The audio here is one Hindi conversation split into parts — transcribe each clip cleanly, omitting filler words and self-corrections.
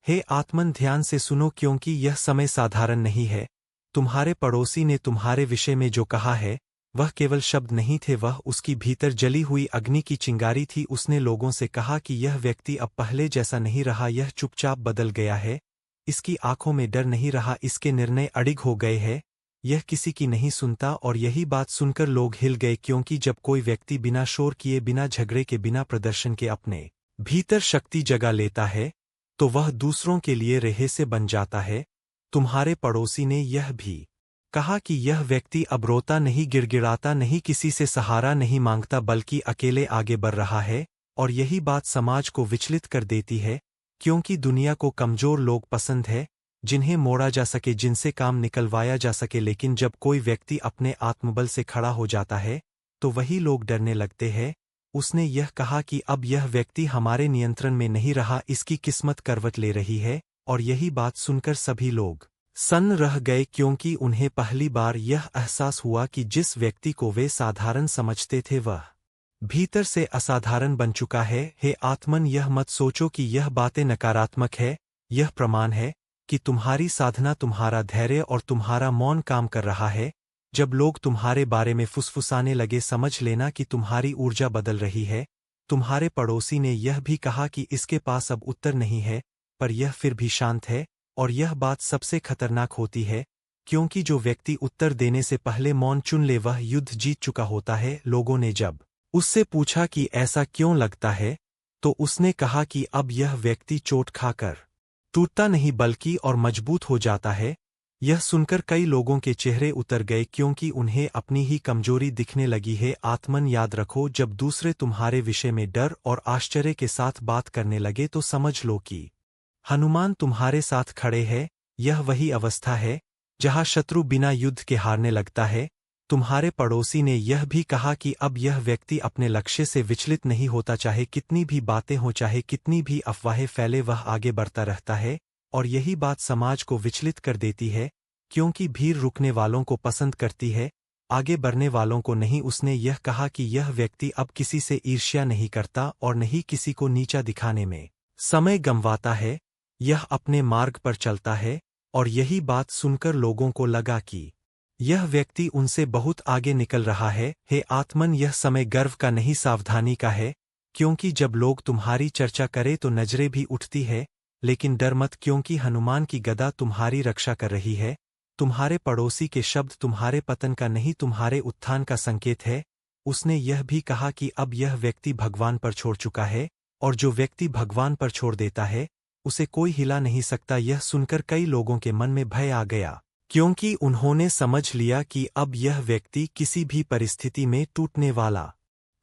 हे आत्मन, ध्यान से सुनो क्योंकि यह समय साधारण नहीं है। तुम्हारे पड़ोसी ने तुम्हारे विषय में जो कहा है वह केवल शब्द नहीं थे, वह उसकी भीतर जली हुई अग्नि की चिंगारी थी। उसने लोगों से कहा कि यह व्यक्ति अब पहले जैसा नहीं रहा, यह चुपचाप बदल गया है, इसकी आंखों में डर नहीं रहा, इसके निर्णय अडिग हो गए हैं, यह किसी की नहीं सुनता। और यही बात सुनकर लोग हिल गए, क्योंकि जब कोई व्यक्ति बिना शोर किए, बिना झगड़े के, बिना प्रदर्शन के अपने भीतर शक्ति जगा लेता है तो वह दूसरों के लिए रहस्य बन जाता है। तुम्हारे पड़ोसी ने यह भी कहा कि यह व्यक्ति अब रोता नहीं, गिड़गिड़ाता नहीं, किसी से सहारा नहीं मांगता, बल्कि अकेले आगे बढ़ रहा है। और यही बात समाज को विचलित कर देती है, क्योंकि दुनिया को कमजोर लोग पसंद है, जिन्हें मोड़ा जा सके, जिनसे काम निकलवाया जा सके। लेकिन जब कोई व्यक्ति अपने आत्मबल से खड़ा हो जाता है तो वही लोग डरने लगते हैं। उसने यह कहा कि अब यह व्यक्ति हमारे नियंत्रण में नहीं रहा, इसकी किस्मत करवट ले रही है। और यही बात सुनकर सभी लोग सन्न रह गए, क्योंकि उन्हें पहली बार यह एहसास हुआ कि जिस व्यक्ति को वे साधारण समझते थे वह भीतर से असाधारण बन चुका है। हे आत्मन, यह मत सोचो कि यह बातें नकारात्मक है, यह प्रमाण है कि तुम्हारी साधना, तुम्हारा धैर्य और तुम्हारा मौन काम कर रहा है। जब लोग तुम्हारे बारे में फुसफुसाने लगे, समझ लेना कि तुम्हारी ऊर्जा बदल रही है। तुम्हारे पड़ोसी ने यह भी कहा कि इसके पास अब उत्तर नहीं है, पर यह फिर भी शांत है। और यह बात सबसे खतरनाक होती है, क्योंकि जो व्यक्ति उत्तर देने से पहले मौन चुन ले वह युद्ध जीत चुका होता है। लोगों ने जब उससे पूछा कि ऐसा क्यों लगता है, तो उसने कहा कि अब यह व्यक्ति चोट खाकर टूटता नहीं बल्कि और मजबूत हो जाता है। यह सुनकर कई लोगों के चेहरे उतर गए, क्योंकि उन्हें अपनी ही कमजोरी दिखने लगी है। आत्मन, याद रखो, जब दूसरे तुम्हारे विषय में डर और आश्चर्य के साथ बात करने लगे तो समझ लो कि हनुमान तुम्हारे साथ खड़े हैं। यह वही अवस्था है जहां शत्रु बिना युद्ध के हारने लगता है। तुम्हारे पड़ोसी ने यह भी कहा कि अब यह व्यक्ति अपने लक्ष्य से विचलित नहीं होता, चाहे कितनी भी बातें हों, चाहे कितनी भी अफवाहें फैले, वह आगे बढ़ता रहता है। और यही बात समाज को विचलित कर देती है, क्योंकि भीड़ रुकने वालों को पसंद करती है, आगे बढ़ने वालों को नहीं। उसने यह कहा कि यह व्यक्ति अब किसी से ईर्ष्या नहीं करता और नहीं किसी को नीचा दिखाने में समय गंवाता है, यह अपने मार्ग पर चलता है। और यही बात सुनकर लोगों को लगा कि यह व्यक्ति उनसे बहुत आगे निकल रहा है। हे आत्मन, यह समय गर्व का नहीं, सावधानी का है, क्योंकि जब लोग तुम्हारी चर्चा करें तो नजरें भी उठती है। लेकिन डर मत, क्योंकि हनुमान की गदा तुम्हारी रक्षा कर रही है। तुम्हारे पड़ोसी के शब्द तुम्हारे पतन का नहीं, तुम्हारे उत्थान का संकेत है। उसने यह भी कहा कि अब यह व्यक्ति भगवान पर छोड़ चुका है, और जो व्यक्ति भगवान पर छोड़ देता है उसे कोई हिला नहीं सकता। यह सुनकर कई लोगों के मन में भय आ गया, क्योंकि उन्होंने समझ लिया कि अब यह व्यक्ति किसी भी परिस्थिति में टूटने वाला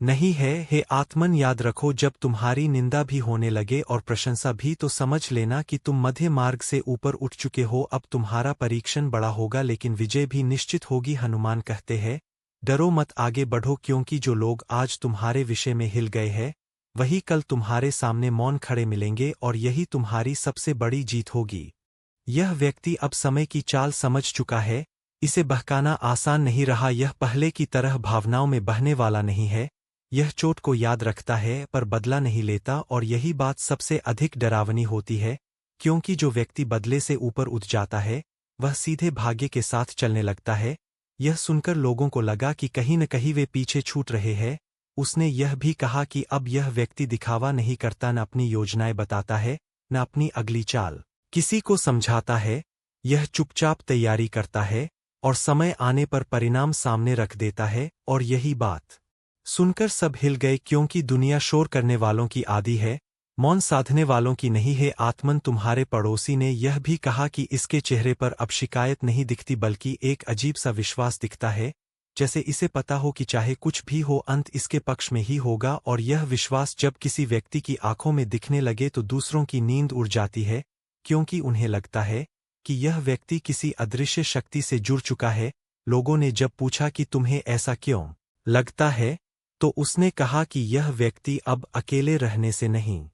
नहीं है। हे आत्मन, याद रखो, जब तुम्हारी निंदा भी होने लगे और प्रशंसा भी, तो समझ लेना कि तुम मध्य मार्ग से ऊपर उठ चुके हो। अब तुम्हारा परीक्षण बड़ा होगा, लेकिन विजय भी निश्चित होगी। हनुमान कहते हैं, डरो मत, आगे बढ़ो, क्योंकि जो लोग आज तुम्हारे विषय में हिल गए हैं वही कल तुम्हारे सामने मौन खड़े मिलेंगे, और यही तुम्हारी सबसे बड़ी जीत होगी। यह व्यक्ति अब समय की चाल समझ चुका है, इसे बहकाना आसान नहीं रहा। यह पहले की तरह भावनाओं में बहने वाला नहीं है, यह चोट को याद रखता है पर बदला नहीं लेता। और यही बात सबसे अधिक डरावनी होती है, क्योंकि जो व्यक्ति बदले से ऊपर उठ जाता है वह सीधे भाग्य के साथ चलने लगता है। यह सुनकर लोगों को लगा कि कहीं न कहीं वे पीछे छूट रहे हैं। उसने यह भी कहा कि अब यह व्यक्ति दिखावा नहीं करता, न अपनी योजनाएं बताता है, न अपनी अगली चाल किसी को समझाता है। यह चुपचाप तैयारी करता है और समय आने पर परिणाम सामने रख देता है। और यही बात सुनकर सब हिल गए, क्योंकि दुनिया शोर करने वालों की आदी है, मौन साधने वालों की नहीं है। आत्मन, तुम्हारे पड़ोसी ने यह भी कहा कि इसके चेहरे पर अब शिकायत नहीं दिखती, बल्कि एक अजीब सा विश्वास दिखता है, जैसे इसे पता हो कि चाहे कुछ भी हो अंत इसके पक्ष में ही होगा। और यह विश्वास जब किसी व्यक्ति की आंखों में दिखने लगे तो दूसरों की नींद उड़ जाती है, क्योंकि उन्हें लगता है कि यह व्यक्ति किसी अदृश्य शक्ति से जुड़ चुका है। लोगों ने जब पूछा कि तुम्हें ऐसा क्यों लगता है, तो उसने कहा कि यह व्यक्ति अब अकेले रहने से नहीं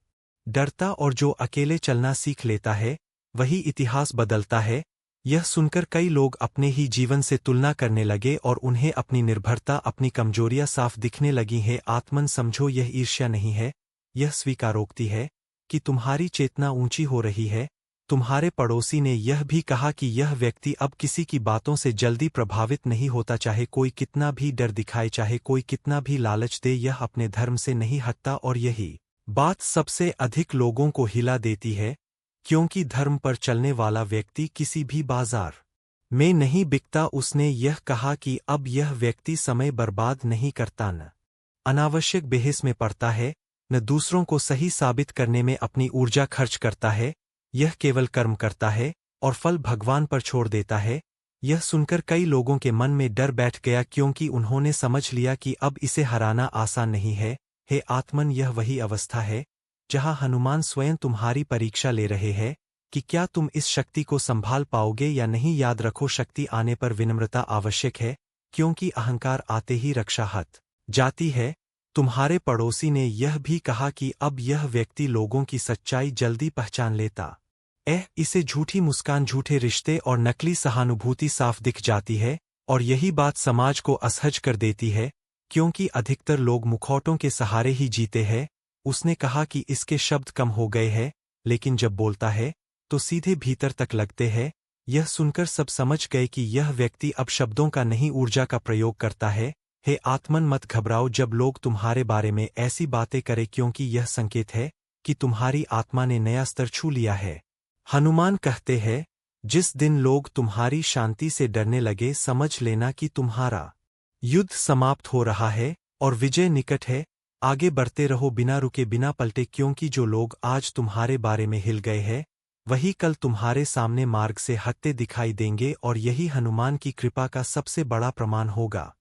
डरता, और जो अकेले चलना सीख लेता है वही इतिहास बदलता है। यह सुनकर कई लोग अपने ही जीवन से तुलना करने लगे और उन्हें अपनी निर्भरता, अपनी कमजोरियां साफ दिखने लगी हैं। आत्मन, समझो, यह ईर्ष्या नहीं है, यह स्वीकारोक्ति है कि तुम्हारी चेतना ऊंची हो रही है। तुम्हारे पड़ोसी ने यह भी कहा कि यह व्यक्ति अब किसी की बातों से जल्दी प्रभावित नहीं होता, चाहे कोई कितना भी डर दिखाए, चाहे कोई कितना भी लालच दे, यह अपने धर्म से नहीं हटता। और यही बात सबसे अधिक लोगों को हिला देती है, क्योंकि धर्म पर चलने वाला व्यक्ति किसी भी बाजार में नहीं बिकता। उसने यह कहा कि अब यह व्यक्ति समय बर्बाद नहीं करता, न अनावश्यक बहस में पड़ता है, न दूसरों को सही साबित करने में अपनी ऊर्जा खर्च करता है। यह केवल कर्म करता है और फल भगवान पर छोड़ देता है। यह सुनकर कई लोगों के मन में डर बैठ गया, क्योंकि उन्होंने समझ लिया कि अब इसे हराना आसान नहीं है। हे आत्मन, यह वही अवस्था है जहां हनुमान स्वयं तुम्हारी परीक्षा ले रहे हैं कि क्या तुम इस शक्ति को संभाल पाओगे या नहीं। याद रखो, शक्ति आने पर विनम्रता आवश्यक है, क्योंकि अहंकार आते ही रक्षा हट जाती है। तुम्हारे पड़ोसी ने यह भी कहा कि अब यह व्यक्ति लोगों की सच्चाई जल्दी पहचान लेता। इसे झूठी मुस्कान, झूठे रिश्ते और नकली सहानुभूति साफ दिख जाती है, और यही बात समाज को असहज कर देती है, क्योंकि अधिकतर लोग मुखौटों के सहारे ही जीते हैं। उसने कहा कि इसके शब्द कम हो गए हैं, लेकिन जब बोलता है तो सीधे भीतर तक लगते हैं। यह सुनकर सब समझ गए कि यह व्यक्ति अब शब्दों का नहीं, ऊर्जा का प्रयोग करता है। हे आत्मन, मत घबराओ जब लोग तुम्हारे बारे में ऐसी बातें करें, क्योंकि यह संकेत है कि तुम्हारी आत्मा ने नया स्तर छू लिया है। हनुमान कहते हैं, जिस दिन लोग तुम्हारी शांति से डरने लगे, समझ लेना कि तुम्हारा युद्ध समाप्त हो रहा है और विजय निकट है। आगे बढ़ते रहो बिना रुके, बिना पलटे, क्योंकि जो लोग आज तुम्हारे बारे में हिल गए हैं, वही कल तुम्हारे सामने मार्ग से हटते दिखाई देंगे, और यही हनुमान की कृपा का सबसे बड़ा प्रमाण होगा।